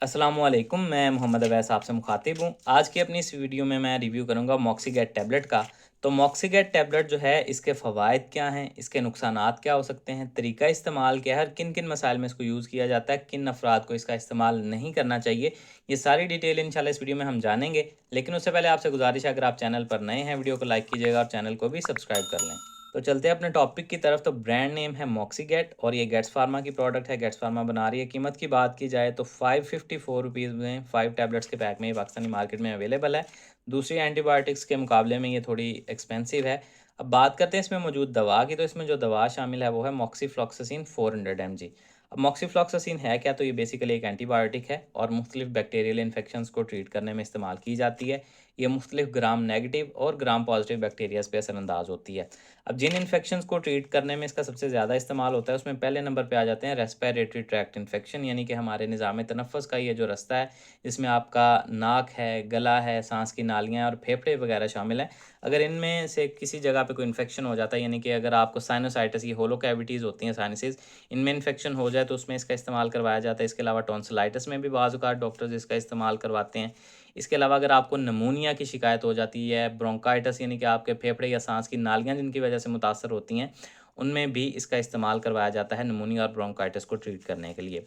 अस्सलामुअलैकुम, मैं मोहम्मद अवैस आपसे मुखातिब हूँ। आज की अपनी इस वीडियो में मैं रिव्यू करूँगा मॉक्सीगैट टैबलेट का। तो मॉक्सीगैट टैबलेट जो है इसके फ़वाइद क्या हैं, इसके नुकसानात क्या हो सकते हैं, तरीका इस्तेमाल क्या है, किन किन मसाइल में इसको यूज़ किया जाता है, किन अफराद को इसका इस्तेमाल नहीं करना चाहिए, ये सारी डिटेल इंशाल्लाह इस वीडियो में हम जानेंगे। लेकिन उससे पहले आपसे गुजारिश है, अगर आप चैनल पर नए हैं वीडियो को लाइक कीजिएगा और चैनल को भी सब्सक्राइब कर लें। तो चलते हैं अपने टॉपिक की तरफ। तो ब्रांड नेम है मॉक्सीगैट और ये गेट्स फार्मा की प्रोडक्ट है, गेट्स फार्मा बना रही है। कीमत की बात की जाए तो 554 रुपीज़ में 5 टैबलेट्स के पैक में ये पाकिस्तानी मार्केट में अवेलेबल है। दूसरी एंटीबायोटिक्स के मुकाबले में ये थोड़ी एक्सपेंसिव है। अब बात करते हैं इसमें मौजूद दवा की। तो इसमें जो दवा शामिल है वो है मॉक्सीफ्लॉक्सासिन 400 mg। अब मॉक्सीफ्लॉक्सासिन है क्या? तो ये बेसिकली एक एंटीबायोटिक है और मुख्तलिफ बैक्टीरियल इन्फेक्शंस को ट्रीट करने में इस्तेमाल की जाती है। ये मुख्तलिफ ग्राम नेगेटिव और ग्राम पॉजिटिव बैक्टीरियाज पे असरअंदाज होती है। अब जिन इन्फेक्शंस को ट्रीट करने में इसका सबसे ज़्यादा इस्तेमाल होता है उसमें पहले नंबर पे आ जाते हैं रेस्पिरेटरी ट्रैक्ट इन्फेक्शन, यानी कि हमारे निज़ाम तनफ़्फ़ुस का ये जो रास्ता है, जिसमें आपका नाक है, गला है, सांस की नालियाँ और फेफड़े वगैरह शामिल हैं। अगर इनमें से किसी जगह पे कोई इन्फेक्शन हो जाता है, यानी कि अगर आपको साइनोसाइटिस, ये होलो कैविटीज़ होती हैं साइनसेस, इनमें इन्फेक्शन हो जाए तो उसमें इसका इस्तेमाल करवाया जाता है। इसके अलावा टॉन्सिलाइटिस में भी बाज़ औक़ात डॉक्टर्स इसका इस्तेमाल करवाते हैं। इसके अलावा अगर आपको नमूनिया की शिकायत हो जाती है, ब्रोंकाइटिस यानी कि आपके फेफड़े या सांस की नालियाँ जिनकी वजह से मुतासर होती हैं, उनमें भी इसका इस्तेमाल करवाया जाता है नमूनिया और ब्रोंकाइटिस को ट्रीट करने के लिए।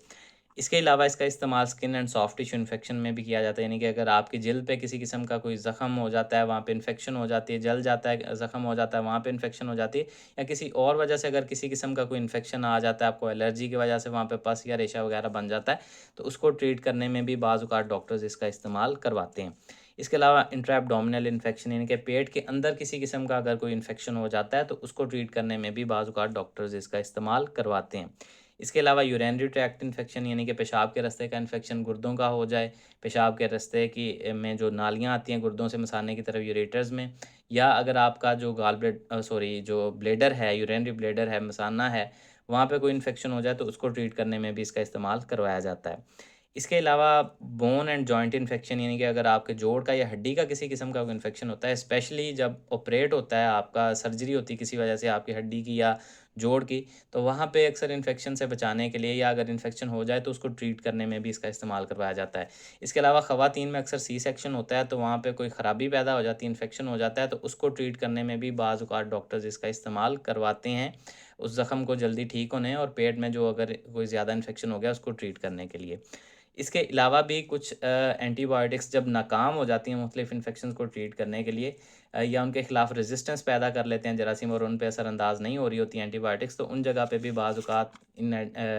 इसके अलावा इसका इस्तेमाल skin and soft tissue infection में भी किया जाता है, यानी कि अगर आपकी जिल्द पे किसी किस्म का कोई ज़ख़म हो जाता है, वहाँ पे इन्फेक्शन हो जाती है, जल जाता है, ज़ख़म हो जाता है, वहाँ पे इन्फेक्शन हो जाती है, या किसी और वजह से अगर किसी किस्म का कोई इन्फेक्शन आ जाता है, आपको एलर्जी की वजह से वहाँ पे पस या रेशा वगैरह बन जाता है, तो उसको ट्रीट करने में भी बाज़ औक़ात डॉक्टर्स इसका इस्तेमाल करवाते हैं। इसके अलावा इंट्रा एब्डोमिनल इन्फेक्शन, यानी कि पेट के अंदर किसी किस्म का अगर कोई इन्फेक्शन हो जाता है तो उसको ट्रीट करने में भी बाज़ औक़ात डॉक्टर्स इसका इस्तेमाल करवाते हैं। इसके अलावा यूरिनरी ट्रैक्ट इन्फेक्शन, यानी कि पेशाब के रास्ते का इन्फेक्शन गुर्दों का हो जाए, पेशाब के रास्ते की में जो नालियाँ आती हैं गुर्दों से मसाने की तरफ यूरेटर्स में, या अगर आपका जो जो ब्लैडर है, यूरिनरी ब्लैडर है, मसाना है, वहाँ पे कोई इन्फेक्शन हो जाए तो उसको ट्रीट करने में भी इसका इस्तेमाल करवाया जाता है। इसके अलावा बोन एंड जॉइंट इन्फेक्शन, यानी कि अगर आपके जोड़ का या हड्डी का किसी किस्म का कोई इन्फेक्शन होता है, स्पेशली जब ऑपरेट होता है, आपका सर्जरी होती है किसी वजह से आपकी हड्डी की या जोड़ की, तो वहाँ पे अक्सर इन्फेक्शन से बचाने के लिए या अगर इन्फेक्शन हो जाए तो उसको ट्रीट करने में भी इसका इस्तेमाल करवाया जाता है। इसके अलावा ख़वातीन में अक्सर सी सेक्शन होता है, तो वहाँ पे कोई ख़राबी पैदा हो जाती है, इन्फेक्शन हो जाता है, तो उसको ट्रीट करने में भी बाज़ औक़ात डॉक्टर्स इसका इस्तेमाल करवाते हैं, उस ज़ख़म को जल्दी ठीक होने और पेट में जो अगर कोई ज़्यादा इन्फेक्शन हो गया उसको ट्रीट करने के लिए। इसके अलावा भी कुछ एंटीबायोटिक्स जब नाकाम हो जाती हैं मुख्तलिफ़ इन्फेक्शंस को ट्रीट करने के लिए, या उनके खिलाफ रेजिस्टेंस पैदा कर लेते हैं जरासीम और उन पे असरअंदाज नहीं हो रही होती एंटीबायोटिक्स, तो उन जगह पे भी बाज़ औक़ात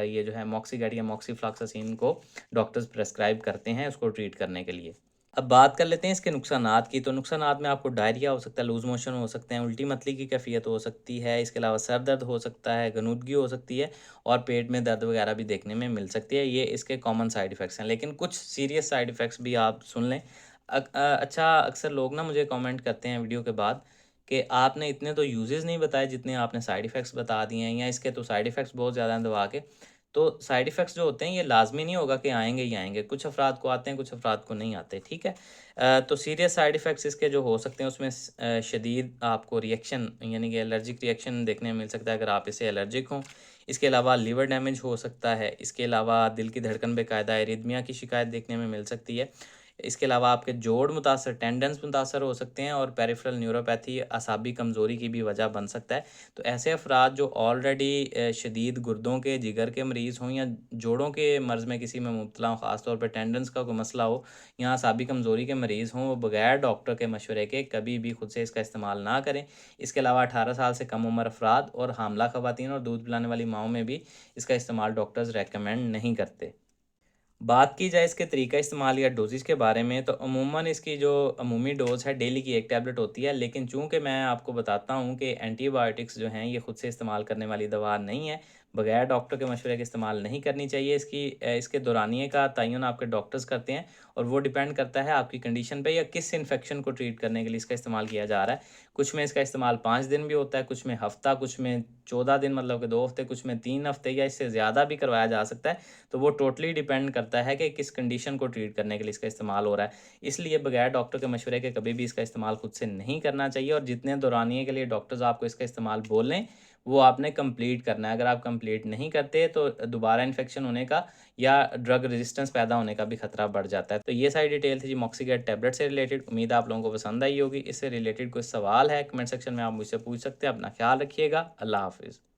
ये जो है मॉक्सीगैट या मॉक्सीफ्लॉक्सासिन को डॉक्टर्स प्रेस्क्राइब करते हैं उसको ट्रीट करने के लिए। अब बात कर लेते हैं इसके नुकसानात की। तो नुकसानात में आपको डायरिया हो सकता है, लूज़ मोशन हो सकते हैं, उल्टी मतली की कैफ़ियत हो सकती है, इसके अलावा सर दर्द हो सकता है, गनुदगी हो सकती है और पेट में दर्द वगैरह भी देखने में मिल सकती है। ये इसके कॉमन साइड इफ़ेक्ट्स हैं, लेकिन कुछ सीरियस साइड इफ़ेक्ट्स भी आप सुन लें। अच्छा, अक्सर लोग ना मुझे कमेंट करते हैं वीडियो के बाद कि आपने इतने तो यूजेज़ नहीं बताए जितने आपने साइड इफ़ेक्ट्स बता दिए हैं, या इसके तो साइड इफ़ेक्ट्स बहुत ज़्यादा हैं दवा के। तो साइड इफ़ेक्ट्स जो होते हैं ये लाज़मी नहीं होगा कि आएँगे ही आएँगे, कुछ अफ़राद को आते हैं, कुछ अफ़राद को नहीं आते, ठीक है? तो सीरियस साइड इफ़ेक्ट्स इसके जो हो सकते हैं उसमें शदीद आपको रिएक्शन, यानी कि एलर्जिक रिएक्शन देखने में मिल सकता है अगर आप इससे एलर्जिक हों। इसके अलावा लिवर डैमेज हो सकता है, इसके अलावा दिल की धड़कन बेकायदा एरिथमिया की शिकायत देखने में मिल सकती है। इसके अलावा आपके जोड़ मुतासर, टेंडन्स मुतासर हो सकते हैं और पेरिफेरल न्यूरोपैथी असाबी कमज़ोरी की भी वजह बन सकता है। तो ऐसे अफ़राद जो ऑलरेडी शदीद गुर्दों के, जिगर के मरीज़ हों या जोड़ों के मर्ज़ में किसी में मुब्तला हों, ख़ास तौर पे टेंडन्स का कोई मसला हो या असाबी कमज़ोरी के मरीज़ हों, वो बगैर डॉक्टर के मशवरे के कभी भी खुद से इसका इस्तेमाल ना करें। इसके अलावा 18 साल से कम उम्र अफ़राद और हामला ख़वातीन और दूध पिलाने वाली माँओं में भी इसका इस्तेमाल डॉक्टर्स रेकमेंड नहीं करते। बात की जाए इसके तरीका इस्तेमाल या डोज़ेज़ के बारे में, तो अमूमन इसकी जो अमूमी डोज़ है डेली की 1 टैबलेट होती है, लेकिन चूँकि मैं आपको बताता हूँ कि एंटीबायोटिक्स जो हैं ये खुद से इस्तेमाल करने वाली दवा नहीं है, बगैर डॉक्टर के मशवरे के इस्तेमाल नहीं करनी चाहिए। इसके दौरानिए का तयन आपके डॉक्टर्स करते हैं और वो डिपेंड करता है आपकी कंडीशन पे या किस इन्फेक्शन को ट्रीट करने के लिए इसका इस्तेमाल किया जा रहा है। कुछ में इसका इस्तेमाल 5 दिन भी होता है, कुछ में हफ़्ता, कुछ में 14 दिन मतलब कि 2 हफ़्ते, कुछ में 3 हफ़्ते या इससे ज़्यादा भी करवाया जा सकता है। तो वो टोटली डिपेंड करता है कि किस कंडीशन को ट्रीट करने के लिए इसका इस्तेमाल हो रहा है। इसलिए बगैर डॉक्टर के मशवरे के कभी भी इसका इस्तेमाल खुद से नहीं करना चाहिए और जितने दौरानिए के लिए डॉक्टर्स आपको इसका इस्तेमाल बोलें, वो आपने कंप्लीट करना है। अगर आप कंप्लीट नहीं करते तो दोबारा इन्फेक्शन होने का या ड्रग रेजिस्टेंस पैदा होने का भी खतरा बढ़ जाता है। तो ये सारी डिटेल थी जी मॉक्सीगैट टैबलेट से रिलेटेड। उम्मीद है आप लोगों को पसंद आई होगी। इससे रिलेटेड कोई सवाल है कमेंट सेक्शन में आप मुझसे पूछ सकते हैं। अपना ख्याल रखिएगा। अल्लाह हाफिज़।